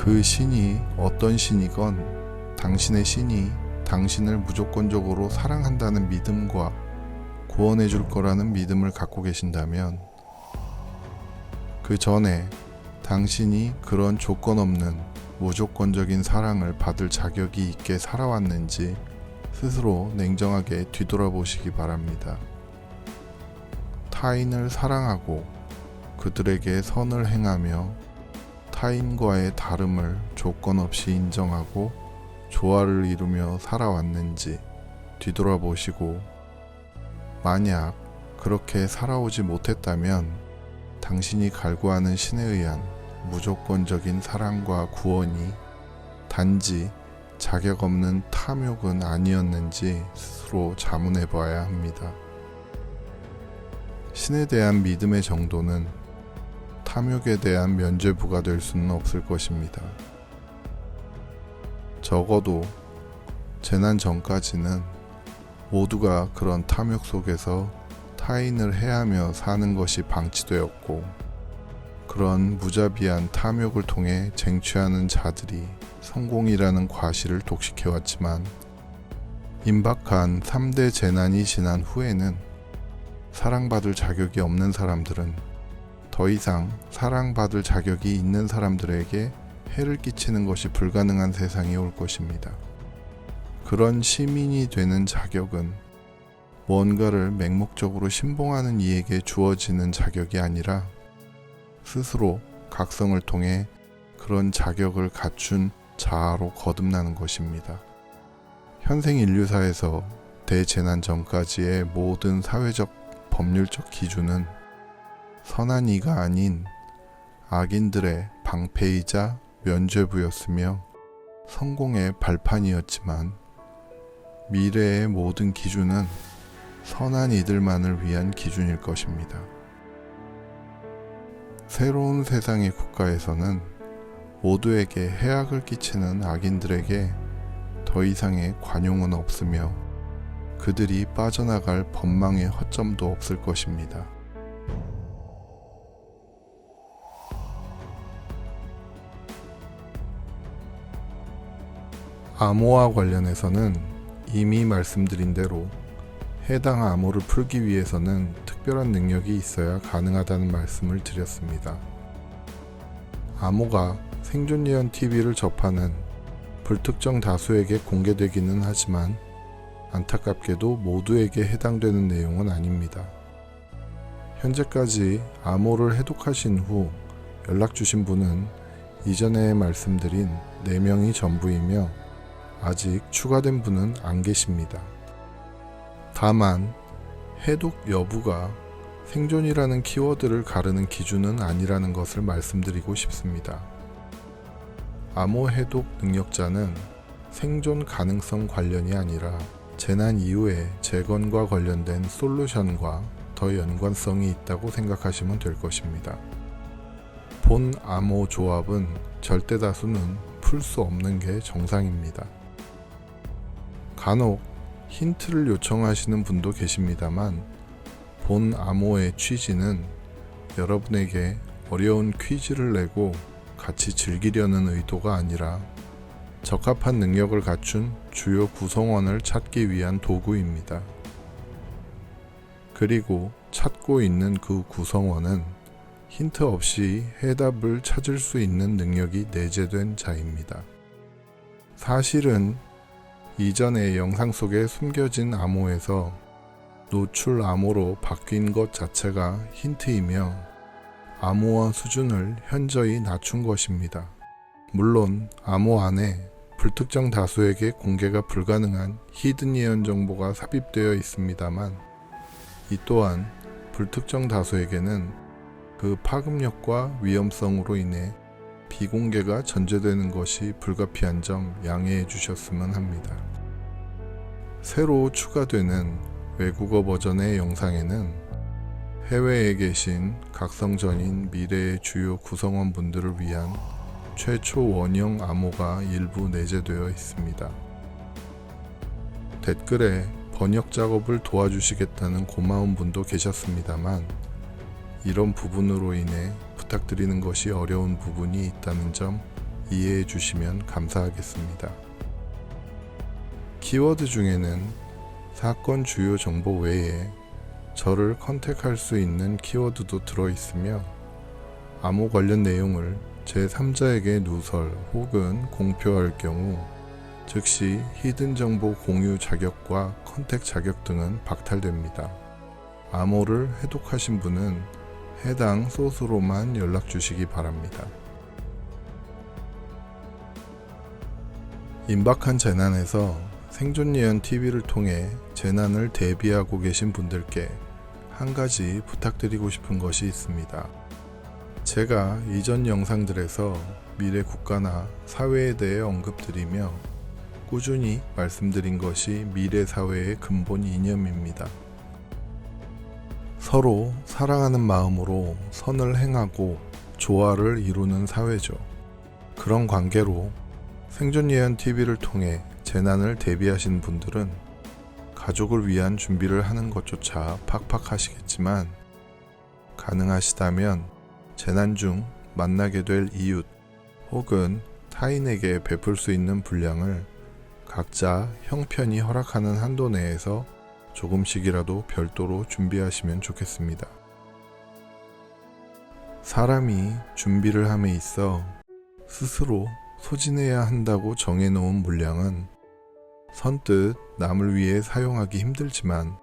그 신이 어떤 신이건 당신의 신이 당신을 무조건적으로 사랑한다는 믿음과 구원해 줄 거라는 믿음을 갖고 계신다면, 그 전에 당신이 그런 조건 없는 무조건적인 사랑을 받을 자격이 있게 살아왔는지 스스로 냉정하게 뒤돌아보시기 바랍니다. 타인을 사랑하고 그들에게 선을 행하며 타인과의 다름을 조건 없이 인정하고 조화를 이루며 살아왔는지 뒤돌아보시고, 만약 그렇게 살아오지 못했다면 당신이 갈구하는 신에 의한 무조건적인 사랑과 구원이 단지 자격 없는 탐욕은 아니었는지 스스로 자문해 봐야 합니다. 신에 대한 믿음의 정도는 탐욕에 대한 면죄부가 될 수는 없을 것입니다. 적어도 재난 전까지는 모두가 그런 탐욕 속에서 타인을 해하며 사는 것이 방치되었고, 그런 무자비한 탐욕을 통해 쟁취하는 자들이 성공이라는 과실을 독식해왔지만, 임박한 3대 재난이 지난 후에는 사랑받을 자격이 없는 사람들은 더 이상 사랑받을 자격이 있는 사람들에게 해를 끼치는 것이 불가능한 세상이 올 것입니다. 그런 시민이 되는 자격은 뭔가를 맹목적으로 신봉하는 이에게 주어지는 자격이 아니라 스스로 각성을 통해 그런 자격을 갖춘 자아로 거듭나는 것입니다. 현생 인류사에서 대재난 전까지의 모든 사회적 법률적 기준은 선한 이가 아닌 악인들의 방패이자 면죄부였으며 성공의 발판이었지만, 미래의 모든 기준은 선한 이들만을 위한 기준일 것입니다. 새로운 세상의 국가에서는 모두에게 해악을 끼치는 악인들에게 더 이상의 관용은 없으며 그들이 빠져나갈 법망의 허점도 없을 것입니다. 암호와 관련해서는 이미 말씀드린 대로 해당 암호를 풀기 위해서는 특별한 능력이 있어야 가능하다는 말씀을 드렸습니다. 암호가 생존 예언 TV를 접하는 불특정 다수에게 공개되기는 하지만 안타깝게도 모두에게 해당되는 내용은 아닙니다. 현재까지 암호를 해독하신 후 연락 주신 분은 이전에 말씀드린 4명이 전부이며 아직 추가된 분은 안 계십니다. 다만 해독 여부가 생존이라는 키워드를 가르는 기준은 아니라는 것을 말씀드리고 싶습니다. 암호 해독 능력자는 생존 가능성 관련이 아니라 재난 이후의 재건과 관련된 솔루션과 더 연관성이 있다고 생각하시면 될 것입니다. 본 암호 조합은 절대 다수는 풀 수 없는 게 정상입니다. 간혹 힌트를 요청하시는 분도 계십니다만, 본 암호의 취지는 여러분에게 어려운 퀴즈를 내고 같이 즐기려는 의도가 아니라 적합한 능력을 갖춘 주요 구성원을 찾기 위한 도구입니다. 그리고 찾고 있는 그 구성원은 힌트 없이 해답을 찾을 수 있는 능력이 내재된 자입니다. 사실은 이전의 영상 속에 숨겨진 암호에서 노출 암호로 바뀐 것 자체가 힌트이며 암호화 수준을 현저히 낮춘 것입니다. 물론 암호 안에 불특정 다수에게 공개가 불가능한 히든 예언 정보가 삽입되어 있습니다만, 이 또한 불특정 다수에게는 그 파급력과 위험성으로 인해 비공개가 전제되는 것이 불가피한 점 양해해 주셨으면 합니다. 새로 추가되는 외국어 버전의 영상에는 해외에 계신 각성전인 미래의 주요 구성원 분들을 위한 최초 원형 암호가 일부 내재되어 있습니다. 댓글에 번역 작업을 도와주시겠다는 고마운 분도 계셨습니다만, 이런 부분으로 인해 부탁드리는 것이 어려운 부분이 있다는 점 이해해 주시면 감사하겠습니다. 키워드 중에는 사건 주요 정보 외에 저를 컨택할 수 있는 키워드도 들어있으며 암호 관련 내용을 제3자에게 누설 혹은 공표할 경우 즉시 히든 정보 공유 자격과 컨택 자격 등은 박탈됩니다. 암호를 해독하신 분은 해당 소스로만 연락 주시기 바랍니다. 임박한 재난에서 생존 예언 TV를 통해 재난을 대비하고 계신 분들께 한 가지 부탁드리고 싶은 것이 있습니다. 제가 이전 영상들에서 미래 국가나 사회에 대해 언급드리며 꾸준히 말씀드린 것이 미래 사회의 근본 이념입니다. 서로 사랑하는 마음으로 선을 행하고 조화를 이루는 사회죠. 그런 관계로 생존 예언 TV를 통해 재난을 대비하신 분들은 가족을 위한 준비를 하는 것조차 팍팍하시겠지만 가능하시다면 재난 중 만나게 될 이웃 혹은 타인에게 베풀 수 있는 분량을 각자 형편이 허락하는 한도 내에서 조금씩이라도 별도로 준비하시면 좋겠습니다. 사람이 준비를 함에 있어 스스로 소진해야 한다고 정해놓은 물량은 선뜻 남을 위해 사용하기 힘들지만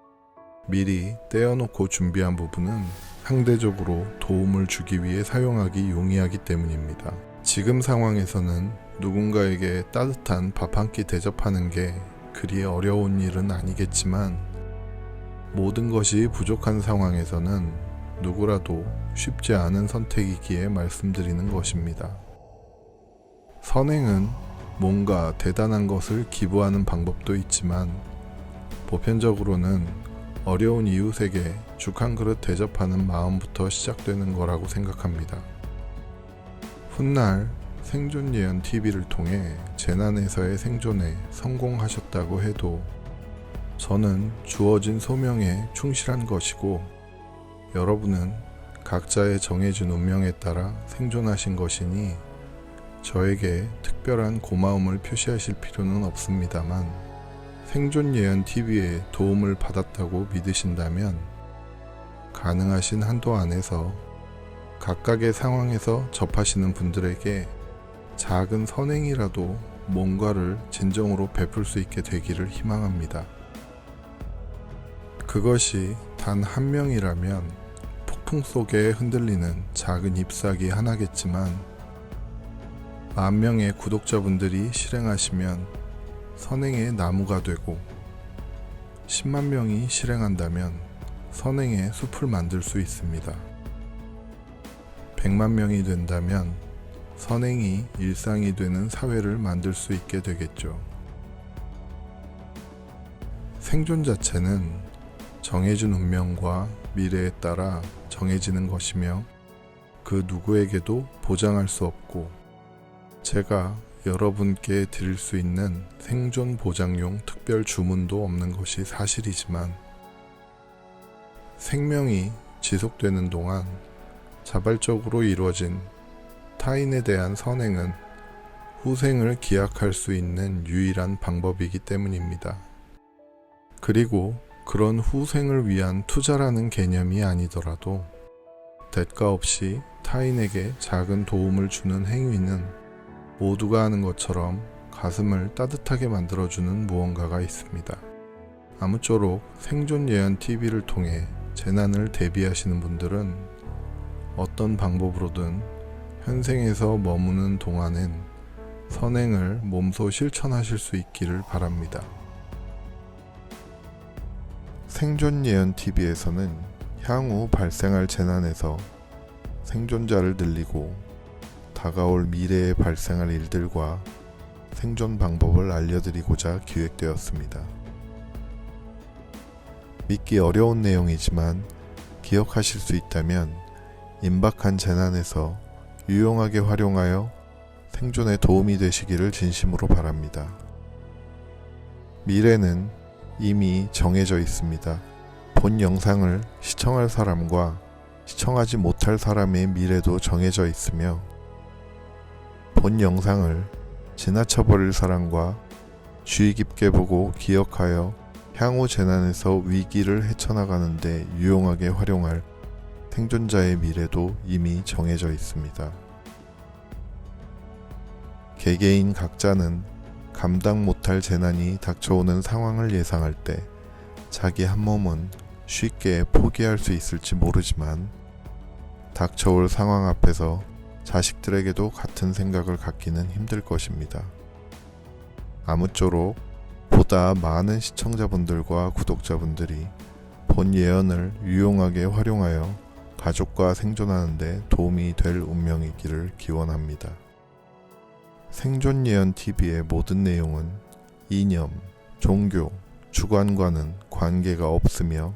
미리 떼어놓고 준비한 부분은 상대적으로 도움을 주기 위해 사용하기 용이하기 때문입니다. 지금 상황에서는 누군가에게 따뜻한 밥 한 끼 대접하는 게 그리 어려운 일은 아니겠지만 모든 것이 부족한 상황에서는 누구라도 쉽지 않은 선택이기에 말씀드리는 것입니다. 선행은 뭔가 대단한 것을 기부하는 방법도 있지만 보편적으로는 어려운 이웃에게 죽 한 그릇 대접하는 마음부터 시작되는 거라고 생각합니다. 훗날 생존 예언 TV를 통해 재난에서의 생존에 성공하셨다고 해도 저는 주어진 소명에 충실한 것이고 여러분은 각자의 정해진 운명에 따라 생존하신 것이니 저에게 특별한 고마움을 표시하실 필요는 없습니다만 생존 예언 TV의 도움을 받았다고 믿으신다면 가능하신 한도 안에서 각각의 상황에서 접하시는 분들에게 작은 선행이라도 뭔가를 진정으로 베풀 수 있게 되기를 희망합니다. 그것이 단 한 명이라면 폭풍 속에 흔들리는 작은 잎사귀 하나겠지만 10,000명의 구독자분들이 실행하시면 선행의 나무가 되고 10만 명이 실행한다면 선행의 숲을 만들 수 있습니다. 100만 명이 된다면 선행이 일상이 되는 사회를 만들 수 있게 되겠죠. 생존 자체는 정해진 운명과 미래에 따라 정해지는 것이며 그 누구에게도 보장할 수 없고 제가 여러분께 드릴 수 있는 생존 보장용 특별 주문도 없는 것이 사실이지만 생명이 지속되는 동안 자발적으로 이루어진 타인에 대한 선행은 후생을 기약할 수 있는 유일한 방법이기 때문입니다. 그리고 그런 후생을 위한 투자라는 개념이 아니더라도 대가 없이 타인에게 작은 도움을 주는 행위는 모두가 하는 것처럼 가슴을 따뜻하게 만들어주는 무언가가 있습니다. 아무쪼록 생존 예언 TV를 통해 재난을 대비하시는 분들은 어떤 방법으로든 현생에서 머무는 동안엔 선행을 몸소 실천하실 수 있기를 바랍니다. 생존 예언 TV에서는 향후 발생할 재난에서 생존자를 늘리고 다가올 미래에 발생할 일들과 생존 방법을 알려드리고자 기획되었습니다. 믿기 어려운 내용이지만 기억하실 수 있다면 임박한 재난에서 유용하게 활용하여 생존에 도움이 되시기를 진심으로 바랍니다. 미래는 이미 정해져 있습니다. 본 영상을 시청할 사람과 시청하지 못할 사람의 미래도 정해져 있으며 본 영상을 지나쳐버릴 사랑과 주의 깊게 보고 기억하여 향후 재난에서 위기를 헤쳐나가는데 유용하게 활용할 생존자의 미래도 이미 정해져 있습니다. 개개인 각자는 감당 못할 재난이 닥쳐오는 상황을 예상할 때 자기 한 몸은 쉽게 포기할 수 있을지 모르지만 닥쳐올 상황 앞에서 자식들에게도 같은 생각을 갖기는 힘들 것입니다. 아무쪼록 보다 많은 시청자분들과 구독자분들이 본 예언을 유용하게 활용하여 가족과 생존하는 데 도움이 될 운명이기를 기원합니다. 생존 예언 TV의 모든 내용은 이념, 종교, 주관과는 관계가 없으며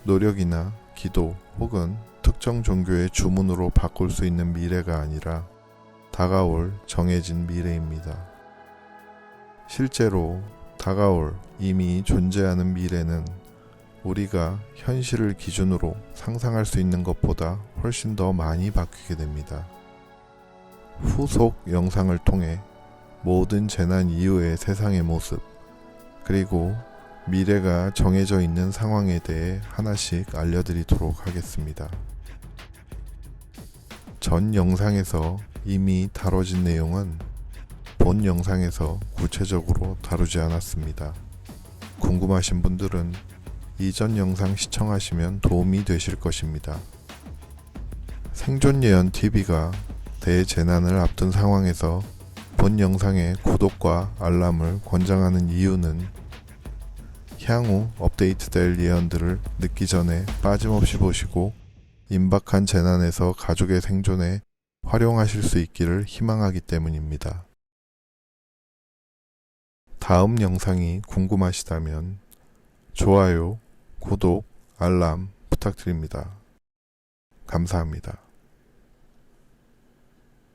노력이나 기도 혹은 특정 종교의 주문으로 바꿀 수 있는 미래가 아니라 다가올 정해진 미래입니다. 실제로 다가올 이미 존재하는 미래는 우리가 현실을 기준으로 상상할 수 있는 것보다 훨씬 더 많이 바뀌게 됩니다. 후속 영상을 통해 모든 재난 이후의 세상의 모습, 그리고 미래가 정해져 있는 상황에 대해 하나씩 알려드리도록 하겠습니다. 전 영상에서 이미 다뤄진 내용은 본 영상에서 구체적으로 다루지 않았습니다. 궁금하신 분들은 이전 영상 시청하시면 도움이 되실 것입니다. 생존 예언 TV가 대재난을 앞둔 상황에서 본 영상의 구독과 알람을 권장하는 이유는 향후 업데이트될 예언들을 늦기 전에 빠짐없이 보시고 임박한 재난에서 가족의 생존에 활용하실 수 있기를 희망하기 때문입니다. 다음 영상이 궁금하시다면 좋아요, 구독, 알람 부탁드립니다. 감사합니다.